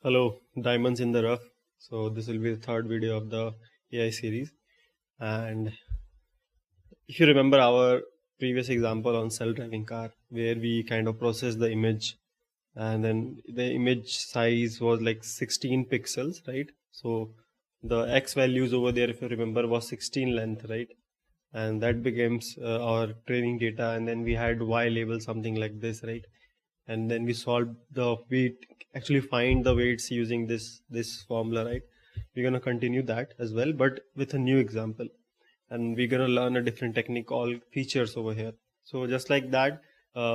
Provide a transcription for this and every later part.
Hello, Diamonds in the Rough. So this will be the third video of the AI series. And if you remember our previous example on self-driving car, where we kind of process the image, and then the image size was like 16 pixels, right? So the X values over there, if you remember, was 16 length, right? And that becomes our training data, and then we had Y label, something like this, right? And then we solved the weight, actually find the weights using this formula, right? We're going to continue that as well, but with a new example, and we're going to learn a different technique called features over here. So just like that,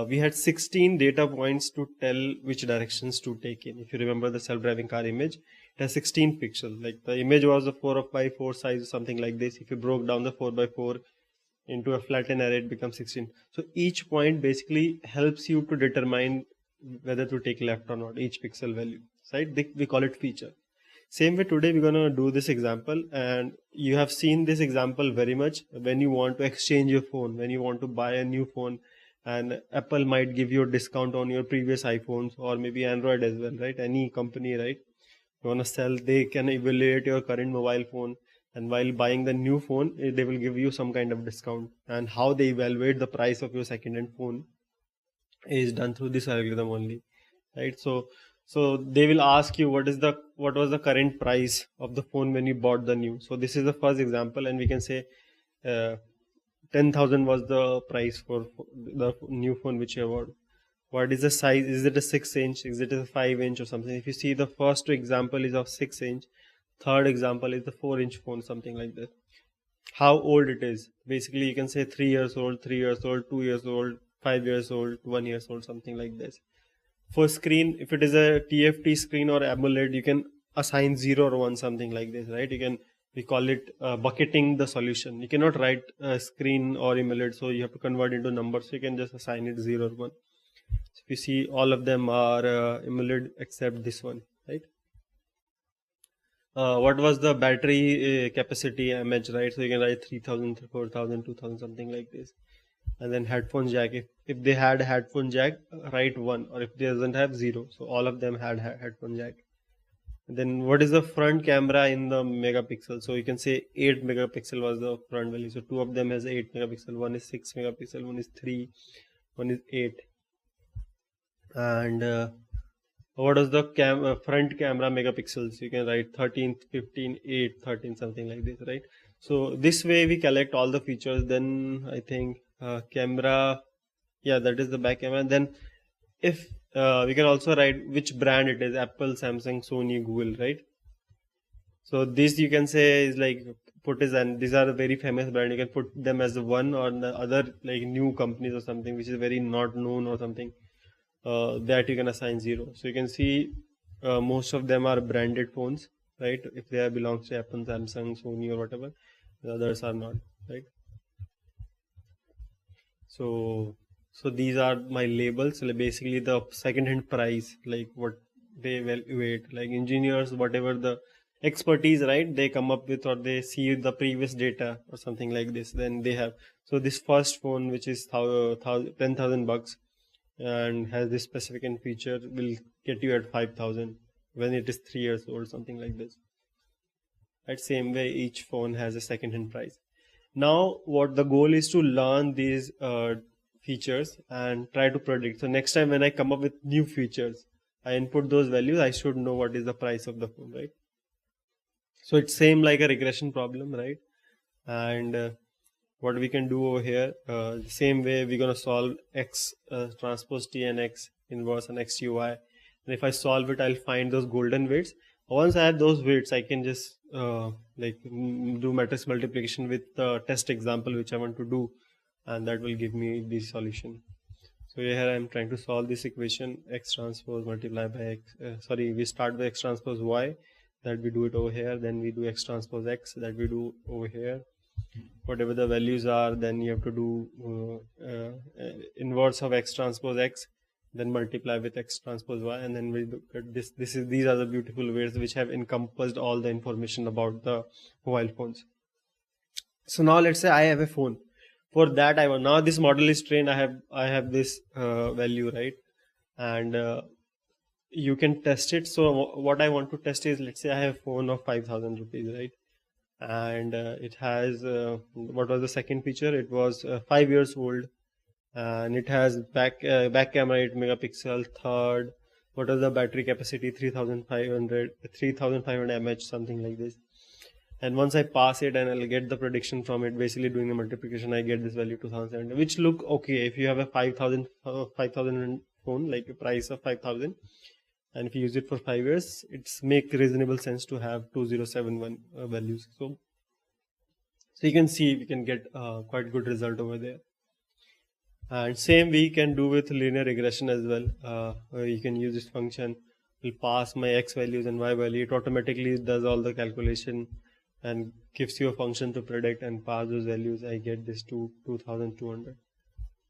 we had 16 data points to tell which directions to take in. If you remember the self-driving car image, it has 16 pixels. Like the image was a 4x4 size or something like this. If you broke down the 4x4 into a flattened array, it becomes 16. So each point basically helps you to determine whether to take left or not, each pixel value, right? We call it feature. Same way today we're going to do this example, and you have seen this example very much when you want to exchange your phone, when you want to buy a new phone, and Apple might give you a discount on your previous iPhones, or maybe Android as well, right? Any company, right? You want to sell, they can evaluate your current mobile phone, and while buying the new phone, they will give you some kind of discount. And how they evaluate the price of your second-hand phone is done through this algorithm only, right? So they will ask you what was the current price of the phone when you bought the new. So this is the first example, and we can say 10,000 was the price for the new phone which you bought. What is the size? Is it a 6-inch? Is it a 5-inch or something? If you see, the first example is of 6-inch, third example is the 4-inch phone, something like that. How old it is? Basically, you can say 3 years old, 3 years old, 2 years old, 5 years old, 1 years old, something like this. For screen, if it is a TFT screen or AMOLED, you can assign 0 or 1, something like this, right? We call it bucketing the solution. You cannot write screen or AMOLED, so you have to convert into numbers. So you can just assign it 0 or 1. So if you see, all of them are AMOLED except this one, right? What was the battery capacity mAh, right? So you can write 3000, 4000, 2000, something like this. And then headphone jack, if they had headphone jack, write 1, or if they doesn't have, 0. So all of them had headphone jack. And then what is the front camera in the megapixel? So you can say 8 megapixel was the front value. So two of them has 8 megapixel, one is 6 megapixel, one is 3, one is 8. And what is the front camera megapixels? You can write 13, 15, 8, 13, something like this, right? So this way we collect all the features. Then I think camera, yeah, that is the back camera. Then if we can also write which brand it is: Apple, Samsung, Sony, Google, right? So this you can say is like and these are a very famous brand. You can put them as one, or the other like new companies or something which is very not known or something, that you can assign 0. So you can see most of them are branded phones, right? If they belongs to Apple, Samsung, Sony, or whatever, the others are not, right? So these are my labels. So basically the second-hand price, like what they evaluate, like engineers, whatever the expertise, right? They come up with, or they see the previous data or something like this. Then they have. So this first phone, which is $10,000 and has this specific feature, will get you at 5,000 when it is 3 years old, something like this. Right? Same way, each phone has a second-hand price. Now, what the goal is to learn these features and try to predict. So next time when I come up with new features, I input those values, I should know what is the price of the phone, right? So it's same like a regression problem, right? And what we can do over here, same way we're going to solve X transpose T and X inverse and X U Y. And if I solve it, I'll find those golden weights. Once I have those weights, I can just do matrix multiplication with the test example which I want to do, and that will give me the solution. So here I'm trying to solve this equation: X transpose multiply by X. We start with X transpose Y, that we do it over here. Then we do X transpose X, that we do over here. Whatever the values are, then you have to do inverse of X transpose X, then multiply with X transpose Y, and then we look at this. These are the beautiful ways which have encompassed all the information about the mobile phones. So now let's say I have a phone. For that, now this model is trained. I have this value, right? And you can test it. So what I want to test is, let's say I have a phone of 5,000 rupees, right? And it has what was the second feature? It was 5 years old, and it has back camera 8 megapixel. Third, what was the battery capacity? 3,500 mAh, something like this. And once I pass it and I'll get the prediction from it, basically doing the multiplication, I get this value 2070, which look okay if you have a 5,000 phone, like a price of 5,000, and if you use it for 5 years, it's make reasonable sense to have 2071 values. So you can see we can get quite good result over there. And same we can do with linear regression as well. You can use this function, will pass my x values and y value, it automatically does all the calculation and gives you a function to predict and pass those values. I get this to 2200.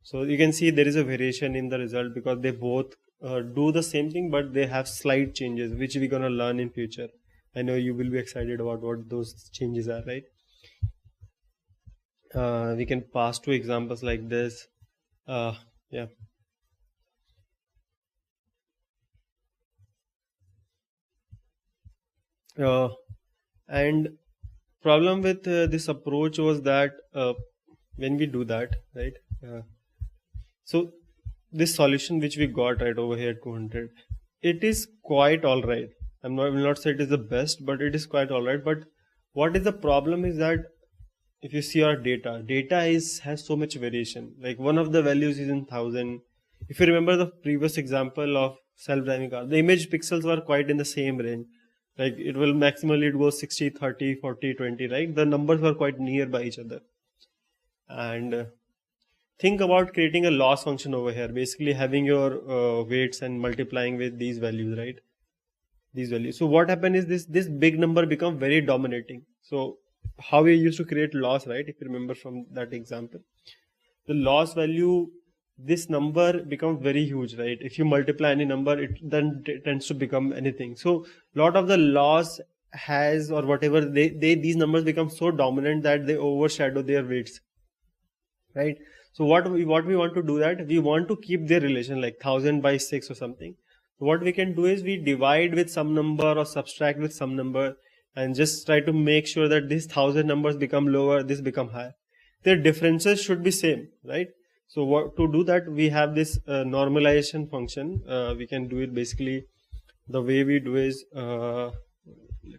So you can see there is a variation in the result because they both do the same thing, but they have slight changes, which we're gonna learn in future. I know you will be excited about what those changes are, right? We can pass two examples like this. Yeah. And problem with this approach was that when we do that, right? So this solution which we got right over here, 200, it is quite all right. I will not say it is the best, but it is quite all right. But what is the problem is that if you see our data has so much variation. Like one of the values is in 1000. If you remember the previous example of self-driving car, the image pixels were quite in the same range. Like it will maximally it goes 60, 30, 40, 20, right? The numbers were quite near by each other. And think about creating a loss function over here, basically having your weights and multiplying with these values, right? These values. So what happened is this big number become very dominating. So how we used to create loss, right? If you remember from that example, the loss value, this number becomes very huge, right? If you multiply any number, it then tends to become anything. So lot of the loss has, or whatever, these numbers become so dominant that they overshadow their weights, right? So what we want to do, that we want to keep their relation like 1000 by 6 or something. So what we can do is we divide with some number or subtract with some number and just try to make sure that these 1000 numbers become lower, this become higher. Their differences should be same, right? So what to do that, we have this normalization function. We can do it basically the way we do is let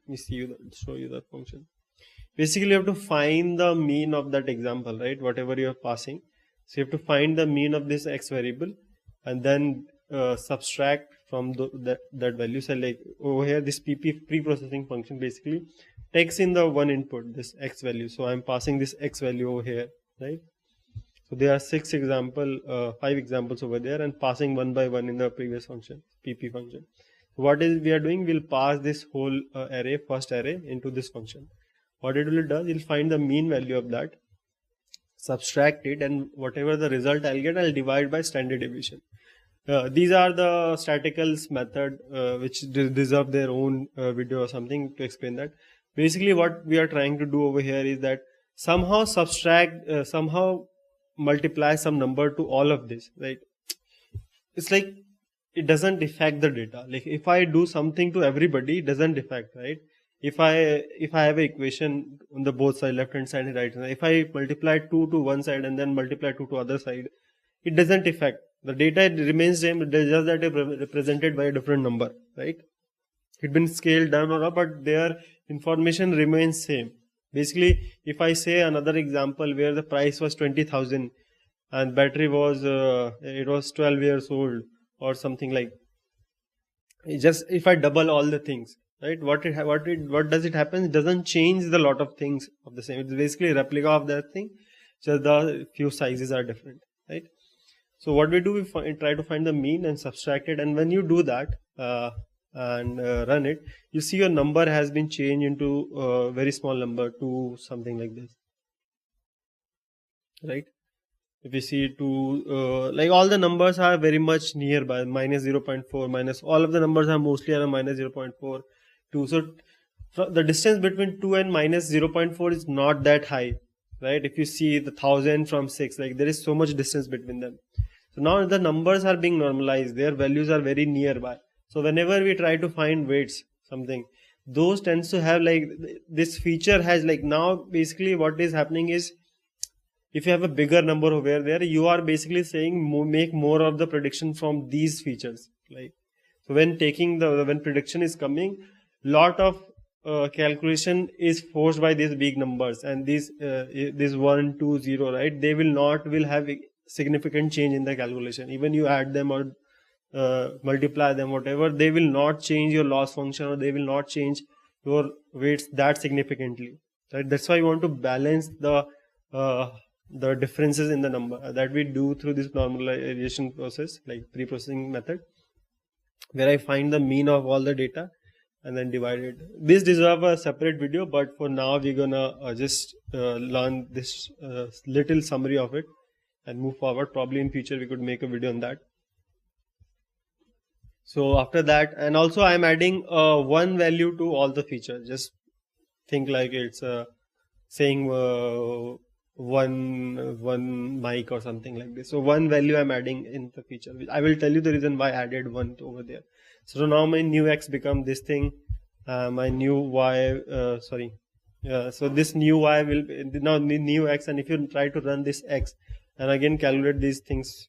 me show you that function. Basically you have to find the mean of that example, right? Whatever you are passing. So you have to find the mean of this x variable and then subtract from that value. So like over here, this pre-processing function basically takes in the one input, this x value. So I'm passing this x value over here, right? So there are 5 examples over there, and passing one by one in the previous function, pp function. So what is we are doing? We'll pass this whole array, first array, into this function. What it will do, it'll find the mean value of that, subtract it, and whatever the result I'll get, I'll divide by standard deviation. These are the staticals method, which deserve their own video or something to explain that. Basically what we are trying to do over here is that somehow subtract, somehow multiply some number to all of this, right? It's like it doesn't affect the data. Like if I do something to everybody, it doesn't affect, right? If I have an equation on the both side, left hand side and right hand side, if I multiply 2 to one side and then multiply 2 to other side, it doesn't affect. The data remains same, just that it represented by a different number, right? It's been scaled down or up, but their information remains same. Basically, if I say another example where the price was 20,000 and battery was it was 12 years old or something, like just if I double all the things, right? What does it happen? It doesn't change the lot of things of the same. It's basically a replica of that thing, just the few sizes are different, right? So what we do, we try to find the mean and subtract it, and when you do that and run it, you see your number has been changed into a very small number to something like this, right? If you see like all the numbers are very much nearby, minus 0.4, minus, all of the numbers are mostly around minus 0.4, 2. So the distance between 2 and minus 0.4 is not that high, right? If you see the 1000 from 6, like there is so much distance between them. So now the numbers are being normalized, their values are very nearby. So whenever we try to find weights, something, those tends to have like this feature has like, now basically what is happening is, if you have a bigger number over there, you are basically saying make more of the prediction from these features. Like, so when prediction is coming, lot of calculation is forced by these big numbers, and this 1, 2, 0, right? They will have a significant change in the calculation. Even you add them or multiply them, whatever, they will not change your loss function, or they will not change your weights that significantly, right? That's why you want to balance the differences in the number that we do through this normalization process, like pre-processing method, where I find the mean of all the data and then divide it. This deserves a separate video, but for now we're gonna just learn this little summary of it and move forward. Probably in future we could make a video on that. So after that, and also I'm adding one value to all the features. Just think like it's saying one mic or something like this. So one value I'm adding in the feature. I will tell you the reason why I added one over there. So now my new x become this thing, my new y, so this new y will be now new x, and if you try to run this x and again calculate these things,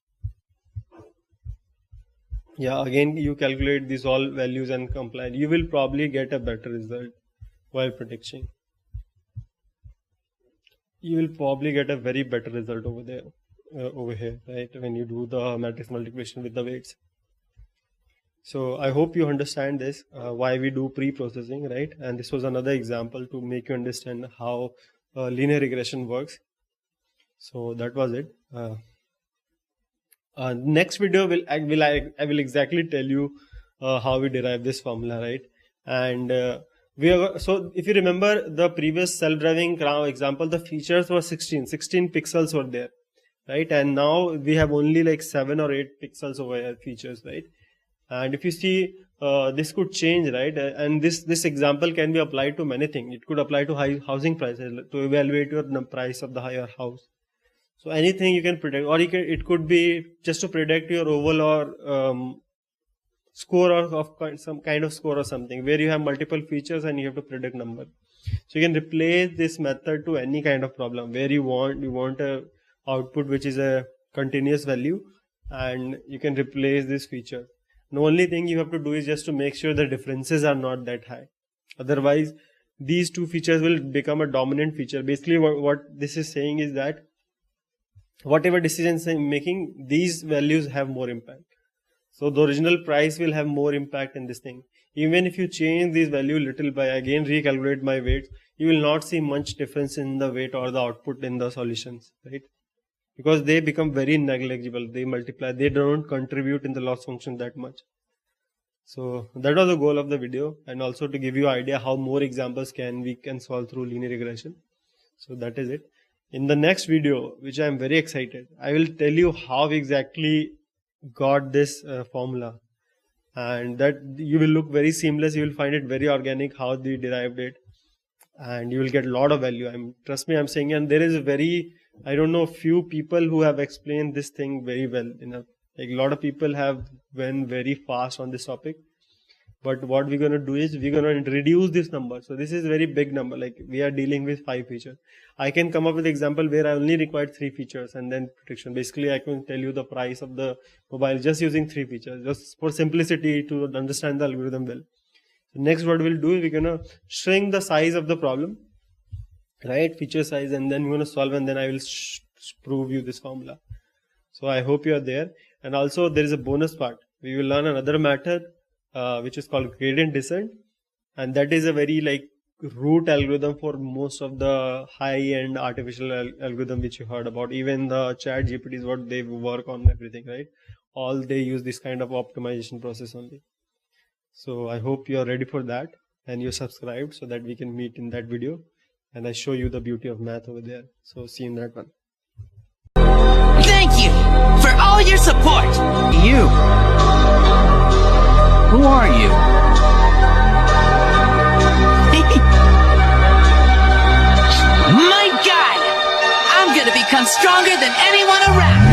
again you calculate these all values and comply, you will probably get a better result while predicting. You will probably get a very better result over there, over here, right? When you do the matrix multiplication with the weights. So I hope you understand this, why we do pre-processing, right? And this was another example to make you understand how linear regression works. So that was it. Next video I will exactly tell you how we derive this formula, right? And so if you remember the previous self-driving car example, the features were 16 pixels were there, right? And now we have only like 7 or 8 pixels over here features, right? And if you see, this could change, right? And this example can be applied to many things. It could apply to housing prices, to evaluate your price of the higher house. So anything you can predict, or it could be just to predict your overall or score of some kind of score or something, where you have multiple features and you have to predict number. So you can replace this method to any kind of problem where you want a output which is a continuous value, and you can replace this feature. The only thing you have to do is just to make sure the differences are not that high. Otherwise, these two features will become a dominant feature. Basically, what this is saying is that whatever decisions I'm making, these values have more impact. So the original price will have more impact in this thing. Even if you change these value little by again recalculate my weights, you will not see much difference in the weight or the output in the solutions, right? Because they become very negligible. They multiply. They don't contribute in the loss function that much. So that was the goal of the video, and also to give you an idea how more examples we can solve through linear regression. So that is it. In the next video, which I am very excited, I will tell you how we exactly got this formula, and that you will look very seamless. You will find it very organic how they derived it, and you will get a lot of value. Trust me, I'm saying, and there is I don't know, few people who have explained this thing very well. Like a lot of people have went very fast on this topic. But what we're going to do is we're going to reduce this number. So this is a very big number. Like we are dealing with 5 features. I can come up with an example where I only required 3 features and then prediction. Basically, I can tell you the price of the mobile just using 3 features, just for simplicity to understand the algorithm well. So next, what we'll do is we're going to shrink the size of the problem, right? Feature size, and then we're going to solve, and then I will prove you this formula. So I hope you are there. And also there is a bonus part. We will learn another method, which is called gradient descent, and that is a very like root algorithm for most of the high-end artificial algorithm which you heard about. Even the chat GPT is what they work on, everything, right? All they use this kind of optimization process only. So I hope you are ready for that and you're subscribed so that we can meet in that video and I show you the beauty of math over there. So see you in that one. Thank you for all your support. You. Who are you? My God! I'm gonna become stronger than anyone around.